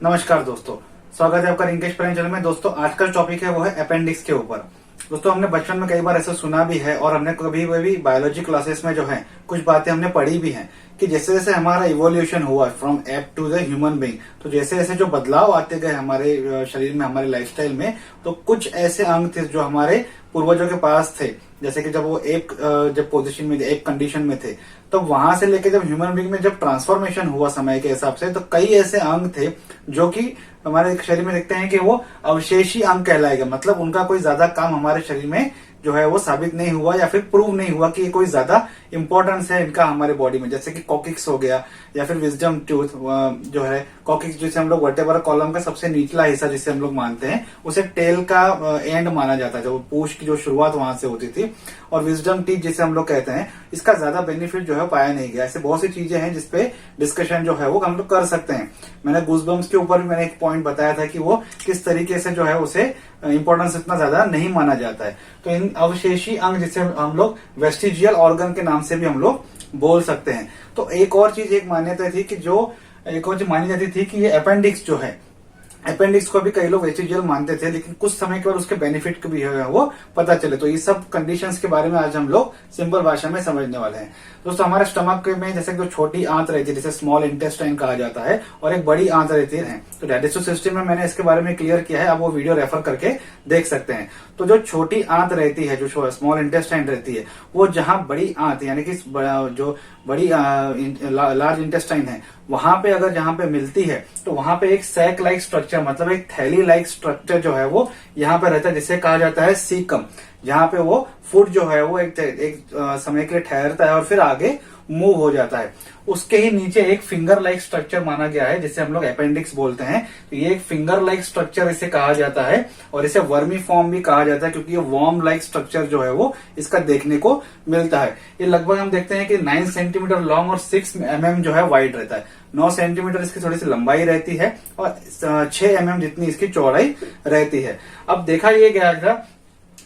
नमस्कार दोस्तों, स्वागत है आपका रिंकेश परेन चैनल में। दोस्तों आज का टॉपिक है वो है अपेंडिक्स के ऊपर। दोस्तों हमने बचपन में कई बार ऐसा सुना भी है और हमने कभी कभी बायोलॉजी क्लासेस में जो है कुछ बातें हमने पढ़ी भी हैं कि जैसे जैसे हमारा इवोल्यूशन हुआ from ape to the human being, तो जैसे जैसे जो बदलाव आते गए हमारे शरीर में, हमारे लाइफस्टाइल में, तो कुछ ऐसे अंग थे जो हमारे पूर्वजों के पास थे। जैसे कि जब वो एक जब पोजीशन में, एक कंडीशन में थे, तो वहां से लेके जब ह्यूमन बीइंग में जब ट्रांसफॉर्मेशन हुआ समय के हिसाब से, तो कई ऐसे अंग थे जो कि हमारे शरीर में देखते हैं कि वो अवशेषी अंग कहलाएगा। मतलब उनका कोई ज्यादा काम हमारे शरीर में जो है वो साबित नहीं हुआ या फिर प्रूव नहीं हुआ कि कोई ज्यादा इंपॉर्टेंस है इनका हमारे बॉडी में। जैसे कि कॉकिक्स हो गया या फिर विजडम टूथ जो है, कॉकिक्स जिसे हम लोग वर्टेब्रल कॉलम का सबसे निचला हिस्सा जिसे हम लोग मानते हैं, उसे टेल का एंड माना जाता है, जो पूंछ की जो शुरुआत वहां से होती थी। और विजडम टीथ जिसे हम लोग कहते हैं, इसका ज्यादा बेनिफिट जो है पाया नहीं गया। ऐसे बहुत सी चीजें हैं जिसपे डिस्कशन जो है वो हम लोग कर सकते हैं। मैंने गूजबम्स के ऊपर भी मैंने एक पॉइंट बताया था कि वो किस तरीके से जो है उसे इंपॉर्टेंस इतना ज्यादा नहीं माना जाता है। तो इन अवशेषी अंग जिसे हम लोग वेस्टिजियल ऑर्गन के नाम से भी हम लोग बोल सकते हैं। तो एक और चीज, एक मान्यता थी कि जो एक और चीज मानी जाती थी कि ये अपेंडिक्स जो है, अपेंडिक्स को भी कई लोग वेस्टिजियल मानते थे, लेकिन कुछ समय के बाद उसके बेनिफिट भी है वो पता चले। तो ये सब कंडीशंस के बारे में आज हम लोग सिंपल भाषा में समझने वाले हैं। दोस्तों हमारे स्टमक में जैसे जो छोटी आंत रहती है, जिसे स्मॉल इंटेस्टाइन कहा जाता है, और एक बड़ी आंत रहती है, तो डाइजेस्टिव सिस्टम में मैंने इसके बारे में क्लियर किया है, आप वो वीडियो रेफर करके देख सकते हैं। तो जो छोटी आंत रहती है, जो स्मॉल इंटेस्टाइन रहती है, वो जहां बड़ी आंत यानी कि जो बड़ी लार्ज इंटेस्टाइन है, वहां पे अगर जहां पे मिलती है, तो वहां पे एक सैक लाइक स्ट्रक्चर, मतलब एक थैली लाइक स्ट्रक्चर जो है वो यहाँ पे रहता है, जिसे कहा जाता है सीकम। जहां पे वो फूड जो है वो एक समय के लिए ठहरता है और फिर आगे मूव हो जाता है। उसके ही नीचे एक फिंगर लाइक स्ट्रक्चर माना गया है, जिसे हम लोग अपेंडिक्स बोलते हैं। तो ये एक फिंगर लाइक स्ट्रक्चर इसे कहा जाता है, और इसे वर्मी फॉर्म भी कहा जाता है, क्योंकि ये वॉर्म लाइक स्ट्रक्चर जो है वो इसका देखने को मिलता है। ये लगभग हम देखते हैं कि 9 सेंटीमीटर लॉन्ग और 6 mm जो है वाइड रहता है। 9 सेंटीमीटर इसकी थोड़ी सी लंबाई रहती है और 6 mm जितनी इसकी चौड़ाई रहती है। अब देखा ये गया था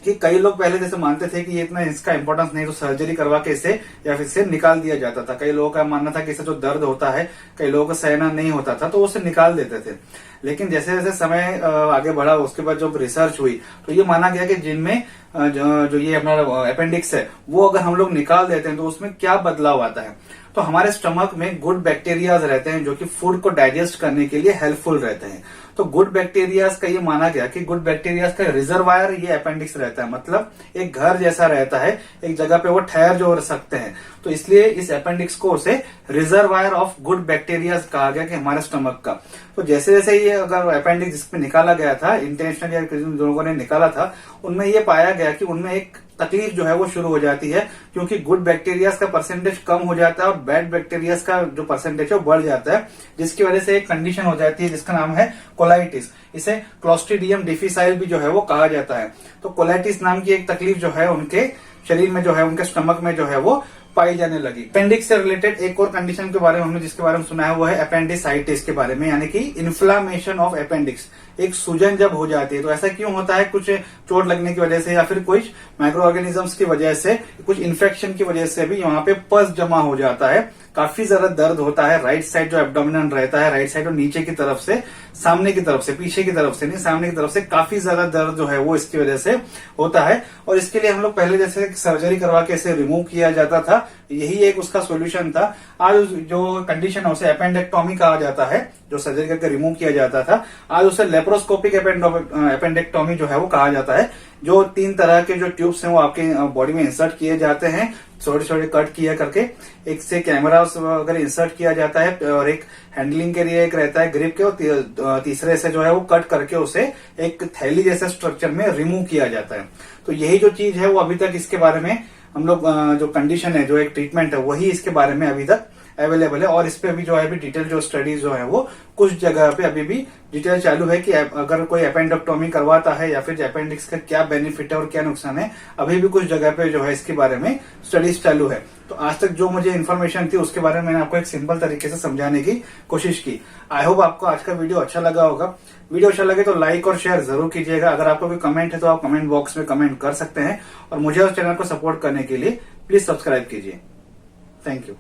कि कई लोग पहले जैसे मानते थे कि ये इतना इसका इंपॉर्टेंस नहीं, तो सर्जरी करवा के इसे या फिर इसे निकाल दिया जाता था। कई लोगों का मानना था कि इससे जो दर्द होता है, कई लोगों को सहना नहीं होता था, तो उसे निकाल देते थे। लेकिन जैसे जैसे समय आगे बढ़ा, उसके बाद जब रिसर्च हुई, तो ये माना गया कि जिनमें जो ये अपना अपेंडिक्स है, वो अगर हम लोग निकाल देते हैं तो उसमें क्या बदलाव आता है। तो हमारे स्टमक में गुड बैक्टीरियाज रहते हैं जो कि फूड को डाइजेस्ट करने के लिए हेल्पफुल रहते हैं। तो गुड बैक्टीरियाज का ये माना गया कि गुड बैक्टीरियाज का रिजर्वायर ये अपेंडिक्स रहता है, मतलब एक घर जैसा रहता है, एक जगह पे वो ठहर जो सकते हैं। तो इसलिए इस अपेंडिक्स को उसे रिजर्वायर ऑफ गुड बैक्टीरियाज कहा गया कि हमारे स्टमक का। तो जैसे जैसे ये अगर अपेंडिक्स जिसपे निकाला गया था, इंटेंशनल या जिन लोगों ने निकाला था, उनमें ये पाया गया कि उनमें एक तकलीफ जो है वो शुरू हो जाती है, क्योंकि गुड बैक्टीरियाज का परसेंटेज कम हो जाता है और बैड बैक्टीरियाज का जो परसेंटेज है वो बढ़ जाता है, जिसकी वजह से एक कंडीशन हो जाती है जिसका नाम है कोलाइटिस। इसे क्लोस्ट्रीडियम डिफिसाइल भी जो है वो कहा जाता है। तो कोलाइटिस नाम की एक तकलीफ जो है उनके शरीर में जो है, उनके स्टमक में जो है वो पाई जाने लगी। अपेंडिक्स से रिलेटेड एक और कंडीशन के बारे में हमने जिसके बारे में सुना है वो है अपेंडिसाइटिस के बारे में, यानी कि इन्फ्लामेशन ऑफ अपेंडिक्स। एक सूजन जब हो जाती है, तो ऐसा क्यों होता है? कुछ चोट लगने की वजह से या फिर कुछ माइक्रो ऑर्गेनिजम्स की वजह से, कुछ इन्फेक्शन की वजह से भी वहां पे पस जमा हो जाता है, काफी ज्यादा दर्द होता है। राइट साइड जो एब्डोमिनल रहता है, राइट साइड और नीचे की तरफ से, सामने की तरफ से, पीछे की तरफ से नहीं, सामने की तरफ से काफी ज्यादा दर्द जो है वो इसकी वजह से होता है। और इसके लिए हम लोग पहले जैसे सर्जरी करवा के इसे रिमूव किया जाता था, यही एक उसका सोल्यूशन था। आज जो कंडीशन है उसे अपेंडेक्टोमी कहा जाता है, जो सर्जरी करके रिमूव किया जाता था। आज उसे लेप्रोस्कोपिक अपेंडेक्टोमी जो है वो कहा जाता है। जो 3 तरह के जो ट्यूब्स हैं वो आपके बॉडी में इंसर्ट किए जाते हैं, छोटे छोटे कट किया करके। एक से कैमरा अगर इंसर्ट किया जाता है, और एक हैंडलिंग के लिए एक रहता है ग्रिप के, और तीसरे से जो है वो कट करके उसे एक थैली जैसे स्ट्रक्चर में रिमूव किया जाता है। तो यही जो चीज है वो अभी तक इसके बारे में हम लोग जो कंडीशन है, जो एक ट्रीटमेंट है, वही इसके बारे में अभी तक अवेलेबल है। और इस पे अभी जो है अभी डिटेल जो स्टडीज जो है वो कुछ जगह पे अभी भी डिटेल चालू है कि अगर कोई अपेंडेक्टोमी करवाता है या फिर अपेंडिक्स का क्या बेनिफिट है और क्या नुकसान है, अभी भी कुछ जगह पे जो है इसके बारे में स्टडीज चालू है। तो आज तक जो मुझे इन्फॉर्मेशन थी उसके बारे में मैंने आपको एक सिंपल तरीके से समझाने की कोशिश की। आई होप आपको आज का वीडियो अच्छा लगा होगा। वीडियो अच्छा लगे तो लाइक और शेयर जरूर कीजिएगा। अगर आपको कोई कमेंट है तो आप कमेंट बॉक्स में कमेंट कर सकते हैं, और मुझे उस चैनल को सपोर्ट करने के लिए प्लीज सब्सक्राइब कीजिए। Thank you.